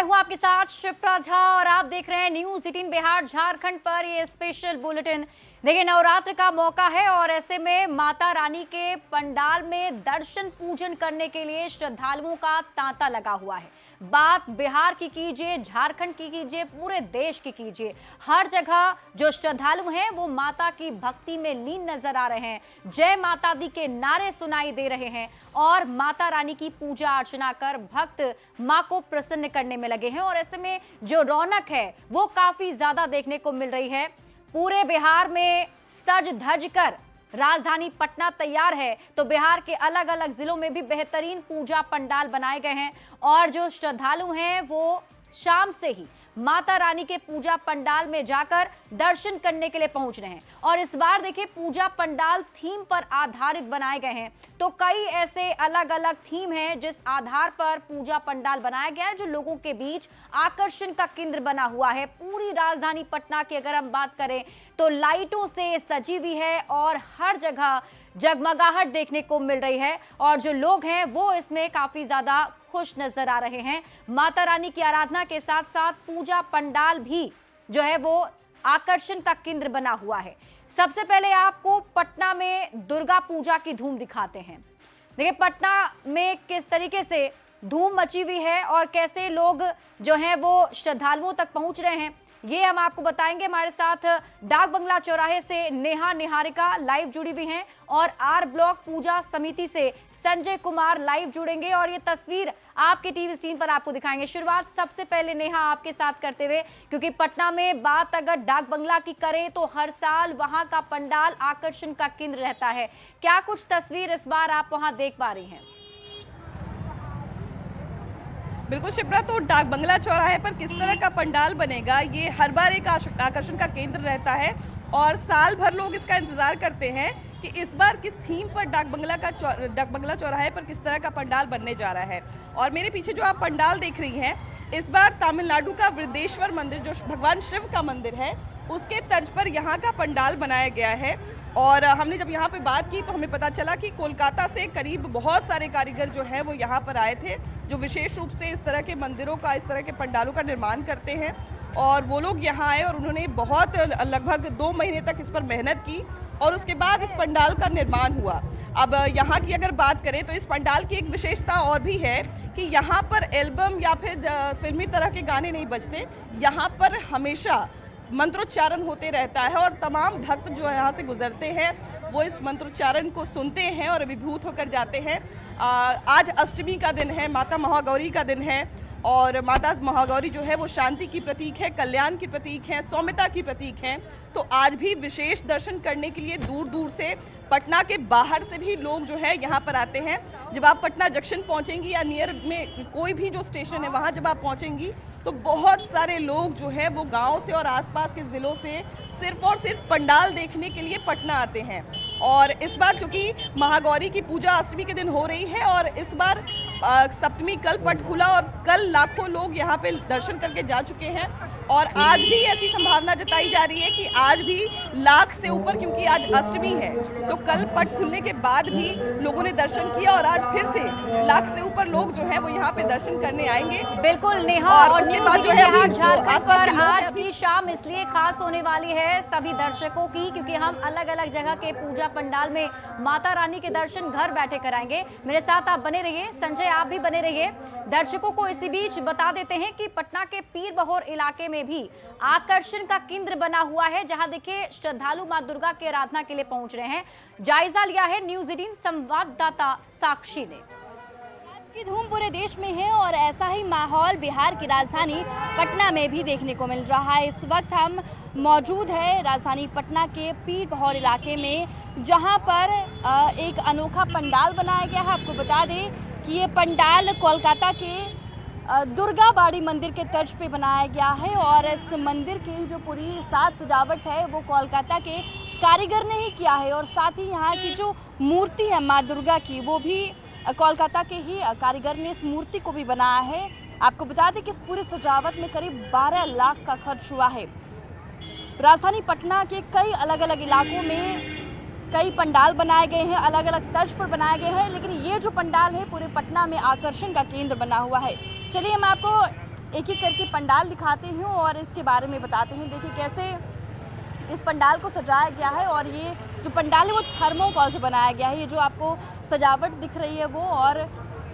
मैं हूं आपके साथ शिप्रा झा और आप देख रहे हैं न्यूज़ 18 बिहार झारखंड पर ये स्पेशल बुलेटिन। देखिए, नवरात्र का मौका है और ऐसे में माता रानी के पंडाल में दर्शन पूजन करने के लिए श्रद्धालुओं का तांता लगा हुआ है। बात बिहार की कीजिए, झारखंड की कीजिए, पूरे देश की कीजिए, हर जगह जो श्रद्धालु हैं वो माता की भक्ति में लीन नजर आ रहे हैं। जय माता दी के नारे सुनाई दे रहे हैं और माता रानी की पूजा अर्चना कर भक्त मां को प्रसन्न करने में लगे हैं। और ऐसे में जो रौनक है वो काफी ज्यादा देखने को मिल रही है। पूरे बिहार में सज धज कर राजधानी पटना तैयार है, तो बिहार के अलग अलग जिलों में भी बेहतरीन पूजा पंडाल बनाए गए हैं और जो श्रद्धालु हैं वो शाम से ही माता रानी के पूजा पंडाल में जाकर दर्शन करने के लिए पहुंच रहे हैं। और इस बार देखिए, पूजा पंडाल थीम पर आधारित बनाए गए हैं, तो कई ऐसे अलग अलग थीम हैं जिस आधार पर पूजा पंडाल बनाया गया है, जो लोगों के बीच आकर्षण का केंद्र बना हुआ है। पूरी राजधानी पटना की अगर हम बात करें तो लाइटों से सजी हुई है और हर जगह जगमगाहट देखने को मिल रही है और जो लोग हैं वो इसमें काफी ज्यादा खुश नजर आ रहे हैं। माता रानी की आराधना के साथ साथ पूजा पंडाल भी जो है वो आकर्षण का केंद्र बना हुआ है। सबसे पहले आपको पटना में दुर्गा पूजा की धूम दिखाते हैं। देखिए, पटना में किस तरीके से धूम मची हुई है और कैसे लोग जो हैं वो श्रद्धालुओं तक पहुंच रहे हैं, ये हम आपको बताएंगे। हमारे साथ डाक बंगला चौराहे से नेहा निहारिका लाइव जुड़ी हुई हैं और आर ब्लॉक पूजा समिति से संजय कुमार लाइव जुड़ेंगे और ये तस्वीर आपके टीवी स्क्रीन पर आपको दिखाएंगे। शुरुआत सबसे पहले नेहा आपके साथ करते हुए, क्योंकि पटना में बात अगर डाक बंगला की करें तो हर साल वहां का पंडाल आकर्षण का केंद्र रहता है। क्या कुछ तस्वीर इस बार आप वहां देख पा रही हैं? बिल्कुल शिप्रा, तो डाक बंगला चौराहे पर किस तरह का पंडाल बनेगा, ये हर बार एक आकर्षण का केंद्र रहता है और साल भर लोग इसका इंतजार करते हैं कि इस बार किस थीम पर डाक बंगला चौराहे पर किस तरह का पंडाल बनने जा रहा है। और मेरे पीछे जो आप पंडाल देख रही हैं, इस बार तमिलनाडु का वृंदेश्वर मंदिर, जो भगवान शिव का मंदिर है, उसके तर्ज पर यहाँ का पंडाल बनाया गया है। और हमने जब यहाँ पे बात की तो हमें पता चला कि कोलकाता से करीब बहुत सारे कारीगर जो हैं वो यहाँ पर आए थे, जो विशेष रूप से इस तरह के मंदिरों का, इस तरह के पंडालों का निर्माण करते हैं। और वो लोग यहाँ आए और उन्होंने बहुत लगभग 2 महीने तक इस पर मेहनत की और उसके बाद इस पंडाल का निर्माण हुआ। अब यहाँ की अगर बात करें तो इस पंडाल की एक विशेषता और भी है कि यहाँ पर एल्बम या फिर फिल्मी तरह के गाने नहीं बजते, यहाँ पर हमेशा मंत्रोच्चारण होते रहता है और तमाम भक्त जो यहाँ से गुजरते हैं वो इस मंत्रोच्चारण को सुनते हैं और अभिभूत होकर जाते हैं। आज अष्टमी का दिन है, माता महागौरी का दिन है और माता महागौरी जो है वो शांति की प्रतीक है, कल्याण की प्रतीक है, सौम्यता की प्रतीक है। तो आज भी विशेष दर्शन करने के लिए दूर दूर से, पटना के बाहर से भी लोग जो है यहाँ पर आते हैं। जब आप पटना जंक्शन पहुँचेंगी या नियर में कोई भी जो स्टेशन है वहाँ जब आप पहुँचेंगी तो बहुत सारे लोग जो है वो गांव से और आसपास के ज़िलों से सिर्फ और सिर्फ पंडाल देखने के लिए पटना आते हैं। और इस बार चूँकि महागौरी की पूजा अष्टमी के दिन हो रही है और इस बार सप्तमी कल पट खुला और कल लाखों लोग यहाँ पे दर्शन करके जा चुके हैं और आज भी ऐसी संभावना जताई जा रही है कि आज भी लाख से ऊपर, क्योंकि आज अष्टमी है तो कल पट खुलने के बाद भी लोगों ने दर्शन किया और आज फिर से लाख से ऊपर लोग जो है वो यहाँ पे दर्शन करने आएंगे। बिल्कुल नेहा, और उसके बाद जो है झारखंड पर आज की शाम इसलिए खास होने वाली है सभी दर्शकों की, क्योंकि हम अलग अलग जगह के पूजा पंडाल में माता रानी के दर्शन घर बैठे कराएंगे। मेरे साथ आप बने रहिए, संजय आप भी बने रहिए। दर्शकों को इसी बीच बता देते हैं कि पटना के पीर बहोर इलाके में भी आकर्षण का केंद्र बना हुआ है, जहां देखिए श्रद्धालु मां दुर्गा की आराधना के लिए पहुंच रहे हैं। जायजा लिया है न्यूज़ 18 संवाददाता साक्षी ने। की धूम पूरे देश में है और ऐसा ही माहौल बिहार की राजधानी पटना में भी देखने को मिल रहा है। इस वक्त हम मौजूद है राजधानी पटना के पीर बहोर इलाके में, जहां पर एक अनोखा पंडाल बनाया गया है। आपको बता दें कि ये पंडाल कोलकाता के दुर्गा बाड़ी मंदिर के तर्ज पे बनाया गया है और इस मंदिर की जो पूरी साज सजावट है वो कोलकाता के कारीगर ने ही किया है और साथ ही यहाँ की जो मूर्ति है माँ दुर्गा की, वो भी कोलकाता के ही कारीगर ने इस मूर्ति को भी बनाया है। आपको बता दें कि इस पूरी सजावट में करीब 12 लाख का खर्च हुआ है। राजधानी पटना के कई अलग अलग इलाकों में कई पंडाल बनाए गए हैं, अलग अलग तर्ज पर बनाए गए हैं, लेकिन ये जो पंडाल है पूरे पटना में आकर्षण का केंद्र बना हुआ है। चलिए मैं आपको एक एक करके पंडाल दिखाते हैं और इसके बारे में बताते हैं। देखिए कैसे इस पंडाल को सजाया गया है और ये जो पंडाल है वो थर्मोकोल से बनाया गया है। ये जो आपको सजावट दिख रही है वो, और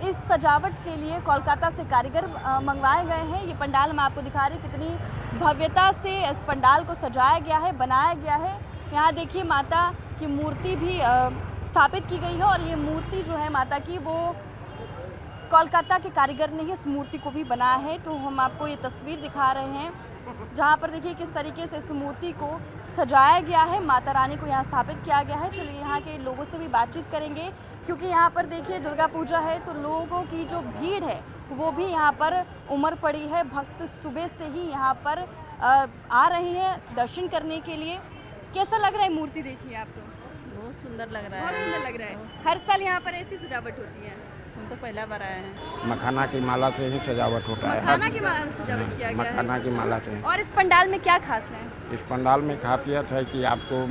इस सजावट के लिए कोलकाता से कारीगर मंगवाए गए हैं। ये पंडाल हम आपको दिखा रहे हैं कितनी भव्यता से इस पंडाल को सजाया गया है, बनाया गया है। यहाँ देखिए माता की मूर्ति भी स्थापित की गई है और ये मूर्ति जो है माता की वो कोलकाता के कारीगर ने ही इस मूर्ति को भी बनाया है। तो हम आपको ये तस्वीर दिखा रहे हैं जहाँ पर देखिए किस तरीके से इस मूर्ति को सजाया गया है, माता रानी को यहाँ स्थापित किया गया है। चलिए यहाँ के लोगों से भी बातचीत करेंगे क्योंकि यहाँ पर देखिए दुर्गा पूजा है तो लोगों की जो भीड़ है वो भी यहाँ पर उमड़ पड़ी है। भक्त सुबह से ही यहाँ पर आ रहे हैं दर्शन करने के लिए। कैसा लग रहा है मूर्ति देखिए आपको? बहुत सुंदर लग रहा बहुत है। सुंदर लग रहा है। हर साल यहाँ पर ऐसी सजावट होती है? हम तो पहला बार आए हैं। मखाना की माला से ही सजावट होता है। मखाना की माला से सजावट किया गया है। मखाना की माला से। और इस पंडाल में क्या खास है? इस पंडाल में खासियत है कि आपको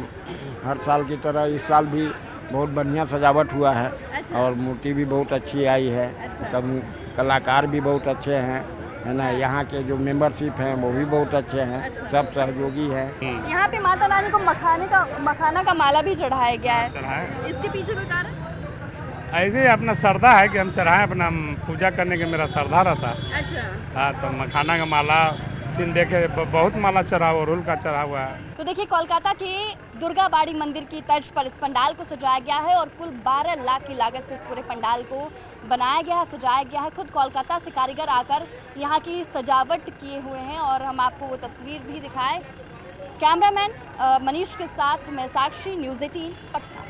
हर साल की तरह इस साल भी बहुत बढ़िया सजावट हुआ है। अच्छा। और मूर्ति भी बहुत अच्छी आई है। अच्छा। सब कलाकार भी बहुत अच्छे हैं, है ना। यहाँ के जो मेंबरशिप हैं वो भी बहुत अच्छे हैं। अच्छा। सब सहयोगी हैं। यहाँ पे माता रानी को मखाना का माला भी चढ़ाया गया है। चढ़ाए इसके पीछे कोई कारण? ऐसे ही अपना श्रद्धा है कि हम चढ़ाएं, अपना पूजा करने का मेरा श्रद्धा रहता है। अच्छा। हाँ, तो मखाना का माला दिन देखे बहुत माला चढ़ा हुआ, रुल का चढ़ा हुआ है। तो देखिए कोलकाता के दुर्गा बाड़ी मंदिर की तर्ज पर इस पंडाल को सजाया गया है और कुल 12 लाख की लागत से इस पूरे पंडाल को बनाया गया है, सजाया गया है। खुद कोलकाता से कारीगर आकर यहाँ की सजावट किए हुए हैं और हम आपको वो तस्वीर भी दिखाएं। कैमरामैन मनीष के साथ मैं साक्षी, न्यूज़ 18 पटना।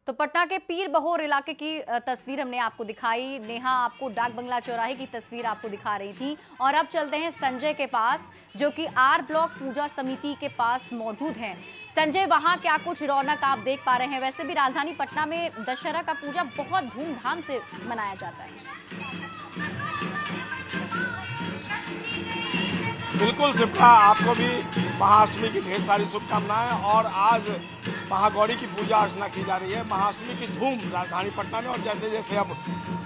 तो पटना के पीर बहोर इलाके की तस्वीर हमने आपको दिखाई। नेहा आपको डाक बंगला चौराहे की तस्वीर आपको दिखा रही थी और अब चलते हैं संजय के पास जो कि आर ब्लॉक पूजा समिति के पास मौजूद हैं। संजय, वहां क्या कुछ रौनक आप देख पा रहे हैं? वैसे भी राजधानी पटना में दशहरा का पूजा बहुत धूमधाम से मनाया जाता है। बिल्कुल शिप्रा, आपको भी महाअष्टमी की ढेर सारी शुभकामनाएं। और आज महागौरी की पूजा अर्चना की जा रही है। महाअष्टमी की धूम राजधानी पटना में, और जैसे जैसे अब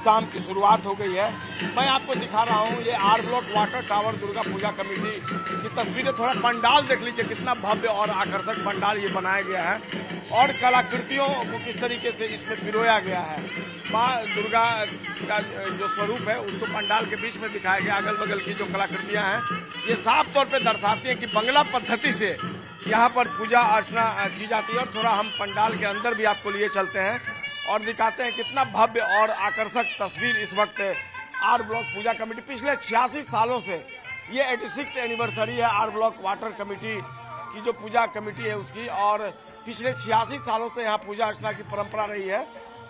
शाम की शुरुआत हो गई है, मैं आपको दिखा रहा हूँ ये R block water tower Durga Puja committee की तस्वीरें। थोड़ा पंडाल देख लीजिए, कितना भव्य और आकर्षक पंडाल ये बनाया गया है और कलाकृतियों को किस तरीके से इसमें पिरोया गया है। माँ दुर्गा का जो स्वरूप है उसको पंडाल के बीच में दिखाया गया। अगल बगल की जो कलाकृतियाँ हैं ये साफ तौर पे दर्शाती हैं कि बंगला पद्धति से यहाँ पर पूजा अर्चना की जाती है। और थोड़ा हम पंडाल के अंदर भी आपको लिए चलते हैं और दिखाते हैं कितना भव्य और आकर्षक तस्वीर इस वक्त आर ब्लॉक पूजा कमेटी। पिछले 86 सालों से ये 86th एनिवर्सरी है आर ब्लॉक वाटर कमेटी की जो पूजा कमेटी है उसकी, और पिछले 86 सालों से यहाँ पूजा अर्चना की परंपरा रही है।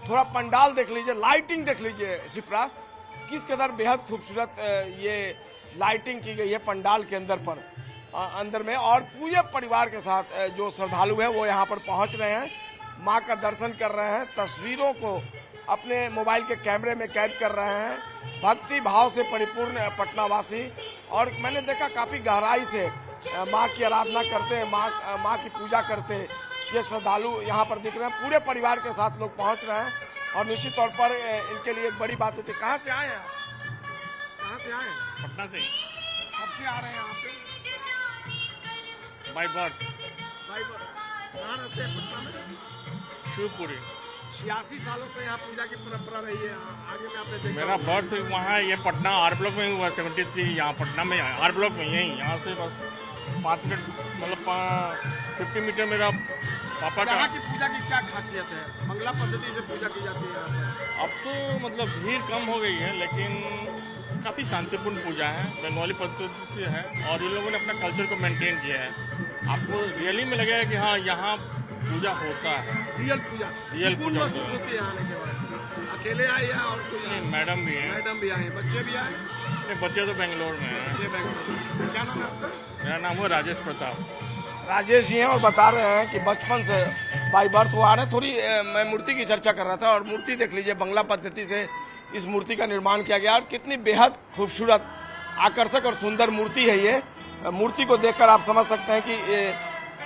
थोड़ा पंडाल देख लीजिए, लाइटिंग देख लीजिए शिप्रा, किस कदर बेहद खूबसूरत ये लाइटिंग की गई है पंडाल के अंदर में। और पूरे परिवार के साथ जो श्रद्धालु है वो यहाँ पर पहुँच रहे हैं, माँ का दर्शन कर रहे हैं, तस्वीरों को अपने मोबाइल के कैमरे में कैद कर रहे हैं। भक्ति भाव से परिपूर्ण पटनावासी, और मैंने देखा काफ़ी गहराई से माँ की आराधना करते हैं, माँ की पूजा करते हैं ये श्रद्धालु यहाँ पर दिख रहे हैं। पूरे परिवार के साथ लोग पहुँच रहे हैं और निश्चित तौर पर इनके लिए एक बड़ी बात होती है। कहाँ से आए हैं? कहाँ से आए? पटना से ही कब से आ रहे हैं यहाँ पे? बाई बर्थ कहाँ रहते हैं पटना में? शिवपुरी। 86 सालों से यहाँ पूजा की परंपरा रही है। आगे में आपने देखा मेरा बर्थ वहाँ ये पटना आर ब्लॉक में हुआ। 73 यहाँ पटना में आर ब्लॉक में, यहीं यहाँ से बस 5 मिनट मतलब 50 मीटर मेरा पापा का। यहाँ की पूजा की क्या खासियत है? बंगला पद्धति से पूजा की जाती है यहाँ पर। अब तो मतलब भीड़ कम हो गई है लेकिन काफ़ी शांतिपूर्ण पूजा है, बंगाली पद्धति से है और ये लोगों ने अपना कल्चर को मेंटेन किया है। आपको रियली में लगेगा कि हाँ यहाँ पूजा होता है, रियल पूजा होती है। आने के बाद अकेले आए या और कोई? नहीं, मैडम भी हैं। मैडम भी आए, बच्चे भी आए? नहीं, बच्चे तो बेंगलोर में हैं। बच्चे बेंगलोर। क्या नाम है आपका? मेरा नाम है राजेश प्रताप। राजेश जी हैं और बता रहे हैं कि बचपन से बाई बर्थ वो आ रहे हैं। थोड़ी मैं मूर्ति की चर्चा कर रहा था और मूर्ति देख लीजिए, बंगला पद्धति से इस मूर्ति का निर्माण किया गया और कितनी बेहद खूबसूरत, आकर्षक और सुंदर मूर्ति है ये। मूर्ति को देखकर आप समझ सकते हैं कि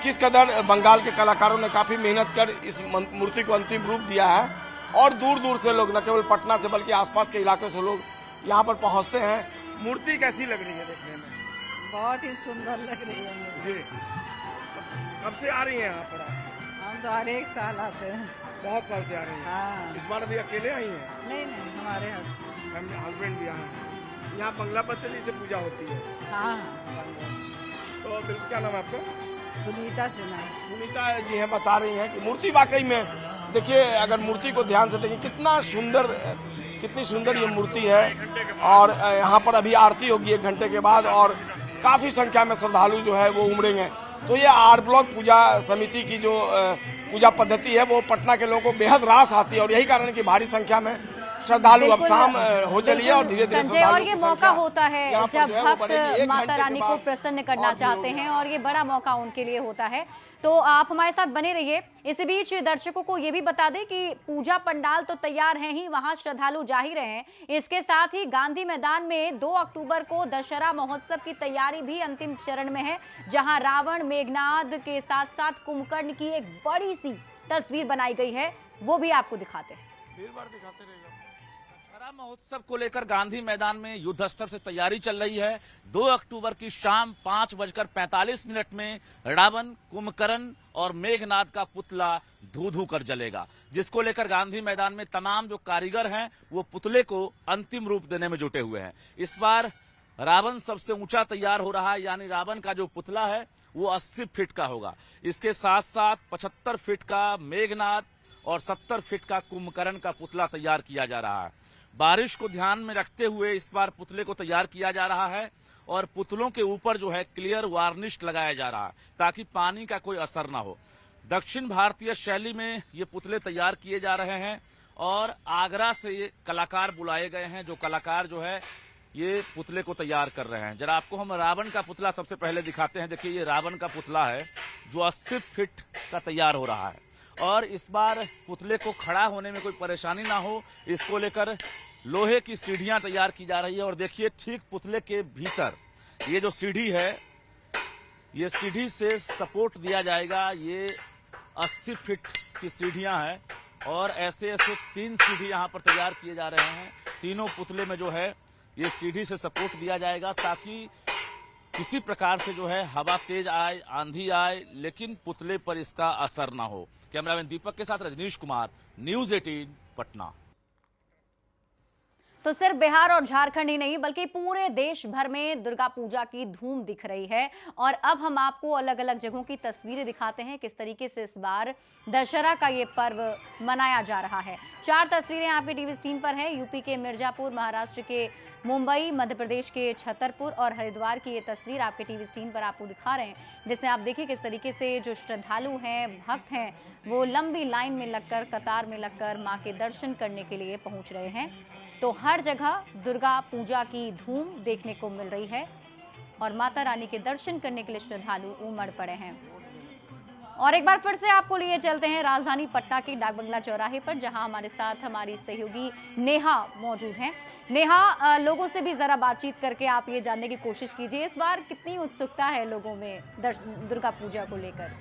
किस कदर बंगाल के कलाकारों ने काफ़ी मेहनत कर इस मूर्ति को अंतिम रूप दिया है। और दूर दूर से लोग, न केवल पटना से बल्कि आसपास के इलाके से लोग यहाँ पर पहुँचते हैं मूर्ति कैसी लग रही है देखने में? बहुत ही सुंदर लग रही है मुझे। जी, कब से आ रही हैं यहाँ पर आप? हम तो हर एक साल आते हैं। बहुत साल से आ रही हैं। हाँ। इस बार अभी अकेले आई हैं? नहीं नहीं, हमारे हस्बैंड। हस्बैंड भी आए हैं। यहाँ बंगला पतली से पूजा होती है। हाँ। तो बिल्कुल, क्या नाम है आपका? सुनीता सिन्हा। सुनीता जी हैं, बता रही हैं कि मूर्ति वाकई में देखिए, अगर मूर्ति को ध्यान से देखिए कितनी सुंदर ये मूर्ति है। और यहाँ पर अभी आरती होगी 1 घंटे के बाद और काफी संख्या में श्रद्धालु जो है वो उमड़ेंगे। तो ये आर ब्लॉक पूजा समिति की जो पूजा पद्धति है वो पटना के लोगों को बेहद रास आती है और यही कारण है कि भारी संख्या में श्रद्धालु अब शाम हो चली है और धीरे धीरे संजय, और ये मौका होता है जब भक्त माता रानी को प्रसन्न करना चाहते हैं और ये बड़ा मौका उनके लिए होता है। तो आप हमारे साथ बने रहिए। इसी बीच दर्शकों को ये भी बता दें कि पूजा पंडाल तो तैयार हैं ही, वहां श्रद्धालु जा ही रहे हैं। इसके साथ ही गांधी मैदान में 2 अक्टूबर को दशहरा महोत्सव की तैयारी भी अंतिम चरण में है, जहां रावण, मेघनाद के साथ साथ कुंभकर्ण की एक बड़ी सी तस्वीर बनाई गई है, वो भी आपको दिखाते हैं। दशहरा महोत्सव को लेकर गांधी मैदान में युद्ध स्तर से तैयारी चल रही है। 2 अक्टूबर की शाम 5:45 में रावण, कुंभकर्ण और मेघनाद का पुतला धू धू कर जलेगा, जिसको लेकर गांधी मैदान में तमाम जो कारीगर हैं वो पुतले को अंतिम रूप देने में जुटे हुए हैं। इस बार रावण सबसे ऊंचा तैयार हो रहा है, यानी रावण का जो पुतला है वो 80 फीट का होगा। इसके साथ साथ 75 फीट का मेघनाद और 70 फीट का कुंभकर्ण का पुतला तैयार किया जा रहा है। बारिश को ध्यान में रखते हुए इस बार पुतले को तैयार किया जा रहा है और पुतलों के ऊपर जो है क्लियर वार्निश लगाया जा रहा है ताकि पानी का कोई असर ना हो। दक्षिण भारतीय शैली में ये पुतले तैयार किए जा रहे हैं और आगरा से ये कलाकार बुलाए गए हैं, जो कलाकार जो है ये पुतले को तैयार कर रहे हैं। जरा आपको हम रावण का पुतला सबसे पहले दिखाते हैं। देखिए, ये रावण का पुतला है जो 80 फीट का तैयार हो रहा है और इस बार पुतले को खड़ा होने में कोई परेशानी ना हो, इसको लेकर लोहे की सीढ़ियां तैयार की जा रही है। और देखिए, ठीक पुतले के भीतर ये जो सीढ़ी है, ये सीढ़ी से सपोर्ट दिया जाएगा। ये 80 फीट की सीढ़ियां हैं और ऐसे ऐसे 3 सीढ़ी यहाँ पर तैयार किए जा रहे हैं। तीनों पुतले में जो है ये सीढ़ी से सपोर्ट दिया जाएगा ताकि किसी प्रकार से जो है हवा तेज आए, आंधी आए, लेकिन पुतले पर इसका असर ना हो। कैमरामैन दीपक के साथ रजनीश कुमार, न्यूज़ 18 पटना। तो सिर्फ बिहार और झारखंड ही नहीं बल्कि पूरे देश भर में दुर्गा पूजा की धूम दिख रही है। और अब हम आपको अलग अलग जगहों की तस्वीरें दिखाते हैं किस तरीके से इस बार दशहरा का ये पर्व मनाया जा रहा है। 4 तस्वीरें आपके टीवी स्क्रीन पर हैं। यूपी के मिर्जापुर, महाराष्ट्र के मुंबई, मध्य प्रदेश के छतरपुर और हरिद्वार की ये तस्वीर आपके टीवी स्क्रीन पर आपको दिखा रहे हैं, जिससे आप देखिए किस तरीके से जो श्रद्धालु हैं, भक्त हैं, वो लंबी लाइन में लगकर, कतार में लगकर माँ के दर्शन करने के लिए पहुँच रहे हैं। तो हर जगह दुर्गा पूजा की धूम देखने को मिल रही है और माता रानी के दर्शन करने के लिए श्रद्धालु उमड़ पड़े हैं। और एक बार फिर से आपको लिए चलते हैं राजधानी पटना के डाक बंगला चौराहे पर, जहां हमारे साथ हमारी सहयोगी नेहा मौजूद हैं। नेहा, लोगों से भी जरा बातचीत करके आप ये जानने की कोशिश कीजिए, इस बार कितनी उत्सुकता है लोगों में दुर्गा पूजा को लेकर?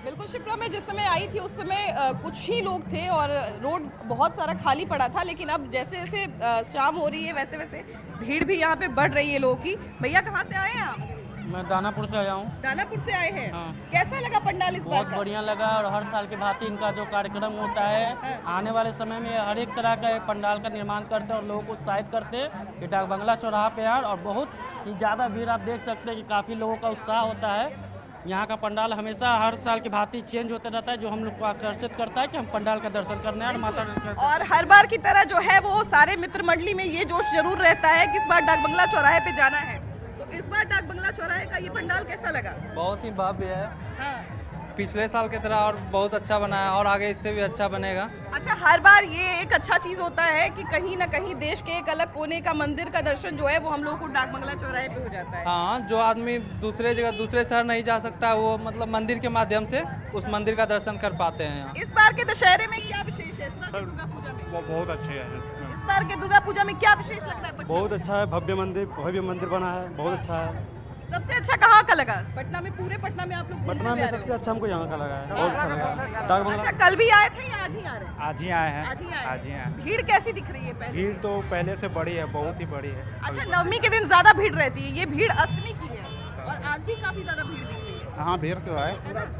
बिल्कुल शिप्रा, मैं जिस समय आई थी उस समय कुछ ही लोग थे और रोड बहुत सारा खाली पड़ा था, लेकिन अब जैसे जैसे शाम हो रही है वैसे वैसे भीड़ भी यहाँ पे बढ़ रही है लोगों की। भैया कहाँ से आए हैं आप? मैं दानापुर से आया हूँ। दानापुर से आए हैं। हाँ। कैसा लगा पंडाल इस बार बहुत का? बढ़िया लगा और हर साल की भांति इनका जो कार्यक्रम होता है, आने वाले समय में हर एक तरह का पंडाल का निर्माण करते हैं और लोगों को उत्साहित करते हैं कि डाक बंगला चौराहा पे यार। और बहुत ही ज़्यादा भीड़ आप देख सकते हैं कि काफ़ी लोगों का उत्साह होता है। यहाँ का पंडाल हमेशा हर साल की भांति चेंज होता रहता है, जो हम लोग को आकर्षित करता है कि हम पंडाल का दर्शन करने और माता और हर बार की तरह जो है वो सारे मित्र मंडली में ये जोश जरूर रहता है कि इस बार डाक बंगला चौराहे पे जाना है। तो इस बार डाक बंगला चौराहे का ये पंडाल कैसा लगा? बहुत ही भव्य है। हाँ। पिछले साल की तरह और बहुत अच्छा बना है और आगे इससे भी अच्छा बनेगा। अच्छा, हर बार ये एक अच्छा चीज होता है कि कहीं ना कहीं देश के एक अलग कोने का मंदिर का दर्शन जो है वो हम लोगों को डाक बंगला चौराहे पे हो जाता है। हाँ, जो आदमी दूसरे जगह दूसरे शहर नहीं जा सकता वो मतलब मंदिर के माध्यम से उस मंदिर का दर्शन कर पाते हैं यहाँ। इस बार के दशहरे में क्या विशेष है? इस बार की दुर्गा पूजा में वो बहुत अच्छे है। इस बार के दुर्गा पूजा में क्या विशेष लग रहा है? बहुत अच्छा है, भव्य मंदिर बना है, बहुत अच्छा है। सबसे अच्छा कहाँ का लगा पटना में? पूरे पटना में आप लोग घूमने पटना भी में आ रहे सबसे हो? अच्छा हमको यहाँ का लगा है, बहुत अच्छा लगा डाक बंगला। अच्छा, कल भी आए थे या आज ही आ रहे हैं? आज ही आए हैं, आज ही आए आज ही आए हैं। भीड़ कैसी दिख रही है पहले? भीड़ तो पहले से बड़ी है, बहुत ही बड़ी है। अच्छा, नवमी के दिन ज्यादा भीड़ रहती है, ये भीड़ अष्टमी की है और आज भी काफी ज्यादा भीड़ दिख रही है। हाँ भीड़ तो है,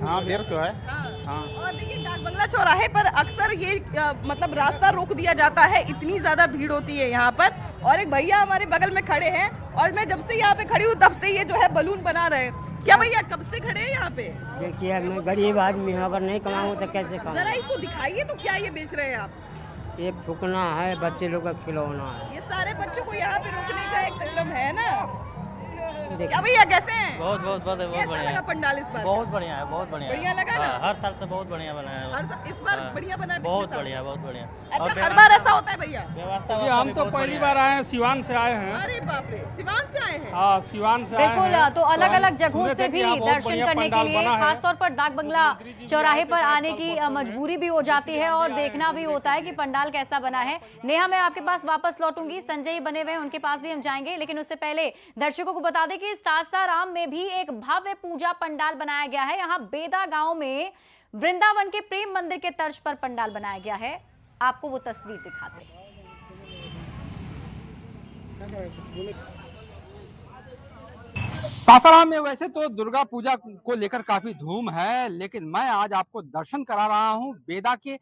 हाँ भीड़ तो है। हाँ। और देखिए डाक बंगला चौराहे पर अक्सर ये मतलब रास्ता रोक दिया जाता है, इतनी ज्यादा भीड़ होती है यहाँ पर। और एक भैया हमारे बगल में खड़े हैं और मैं जब से यहाँ पे खड़ी हूँ तब से ये जो है बलून बना रहे हैं। क्या भैया कब से खड़े हैं यहाँ पे? देखिए मैं गरीब आदमी हूँ, अगर नहीं कमाऊँ तो कैसे जरा खाऊं? इसको दिखाइए तो क्या ये बेच रहे हैं आप? ये फूकना है, बच्चे लोग का खिलौना है। ये सारे बच्चों को यहाँ पे रोकने का एक तकदम है ना। देखिए। क्या भैया कैसे हैं? बहुत कैसा बढ़िया लगा पंडाल इस बार? बहुत बढ़िया है, बहुत बढ़िया बढ़िया लगा ना? हर साल से बहुत बढ़िया बना है। इस बार बढ़िया बना है पिछले बहुत साल बढ़िया, से? बहुत बढ़िया। अच्छा, हर बार ऐसा होता है भैया? व्यवस्था हम तो पहली बार आए हैं, सिवान से आए हैं। अरे बाप रे, सिवान से आए हैं? हाँ, सिवान से आए बिल्कुल, हैं। तो अलग अलग जगहों सुने से थे भी कि यहाँ बहुत दर्शन बढ़िया करने के पंडाल लिए बना है। खासतौर पर डाक बंगला चौराहे पर आने की मजबूरी भी हो जाती है और देखना भी होता है कि पंडाल कैसा बना है। नेहा, मैं आपके पास वापस लौटूंगी, संजय बने हुए हैं, उनके पास भी हम जाएंगे, लेकिन उससे पहले दर्शकों को बता दें कि सासाराम में भी एक भव्य पूजा पंडाल बनाया गया है। यहाँ बेदा गांव में वृंदावन के प्रेम मंदिर के तर्ज पर पंडाल बनाया गया है। आपको वो तस्वीर दिखाते हैं। सासाराम में वैसे तो दुर्गा पूजा को लेकर काफी धूम है, लेकिन मैं आज आपको दर्शन करा रहा हूं बेदा के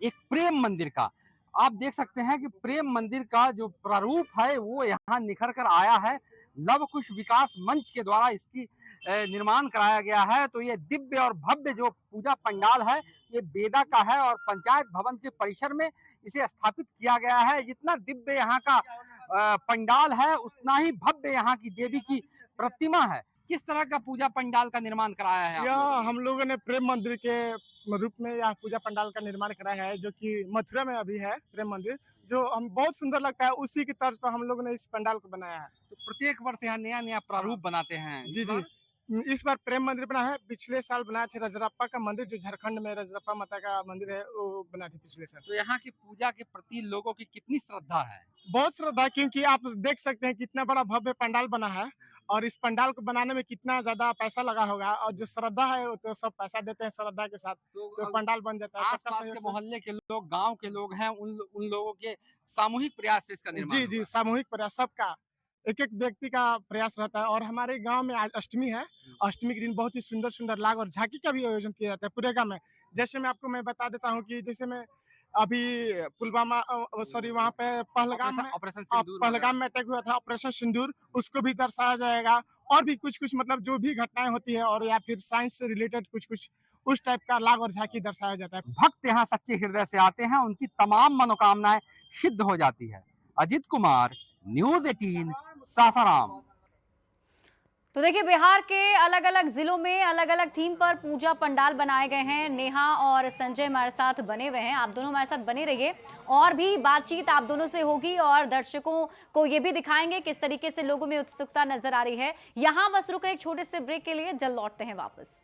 एक प्रेम मंदिर का। आप देख सकते हैं कि प्रेम मंदिर का जो प्रारूप है वो यहाँ निखर कर आया है। लव कुश विकास मंच के द्वारा इसकी निर्माण कराया गया है। तो ये दिव्य और भव्य जो पूजा पंडाल है ये बेदा का है और पंचायत भवन के परिसर में इसे स्थापित किया गया है। जितना दिव्य यहाँ का पंडाल है उतना ही भव्य यहाँ की देवी की प्रतिमा है। किस तरह का पूजा पंडाल का निर्माण कराया है? यह हम लोगों ने प्रेम मंदिर के रूप में यह पूजा पंडाल का निर्माण कराया है, जो कि मथुरा में अभी है प्रेम मंदिर, जो हम बहुत सुंदर लगता है। उसी की तर्ज पर हम लोगों ने इस पंडाल को बनाया है। तो प्रत्येक वर्ष यहाँ नया नया प्रारूप बनाते हैं। जी जी, इस बार प्रेम मंदिर बना है। पिछले साल बनाए थे रजरप्पा का मंदिर, जो झारखंड में रजरप्पा माता का मंदिर है, वो बना थे पिछले साल। तो यहाँ की पूजा के प्रति लोगों की कितनी श्रद्धा है? बहुत श्रद्धा, क्योंकि आप देख सकते हैं कितना बड़ा भव्य पंडाल बना है और इस पंडाल को बनाने में कितना ज्यादा पैसा लगा होगा। और जो श्रद्धा है वो तो सब पैसा देते हैं श्रद्धा के साथ, तो पंडाल बन जाता है। सबका आसपास सहयोग के से। मोहल्ले के लोग, गांव के लोग हैं, उन लोगों के सामूहिक प्रयास से इसका निर्माण जी जी, सामूहिक प्रयास, सबका एक एक व्यक्ति का प्रयास रहता है। और हमारे गांव में आज अष्टमी है। अष्टमी के दिन बहुत ही सुंदर सुंदर लाग और झांकी का भी आयोजन किया जाता है पूरे गांव में। जैसे मैं बता देता हूँ कि जैसे मैं अभी पुलवामा वहाँ पे पहलगाम में अटैक हुआ था, ऑपरेशन सिंदूर, उसको भी दर्शाया जाएगा। और भी कुछ मतलब जो भी घटनाएं होती है और या फिर साइंस से रिलेटेड कुछ उस टाइप का लाग और झांकी दर्शाया जाता है। भक्त यहाँ सच्चे हृदय से आते हैं, उनकी तमाम मनोकामनाएं सिद्ध हो जाती है। अजित कुमार, न्यूज़ 18, सासाराम। तो देखिए, बिहार के अलग अलग जिलों में अलग अलग थीम पर पूजा पंडाल बनाए गए हैं। नेहा और संजय हमारे साथ बने हुए हैं, आप दोनों हमारे साथ बने रहिए और भी बातचीत आप दोनों से होगी और दर्शकों को ये भी दिखाएंगे किस तरीके से लोगों में उत्सुकता नजर आ रही है। यहाँ बस रुक रहे एक छोटे से ब्रेक के लिए, जल्द लौटते हैं वापस।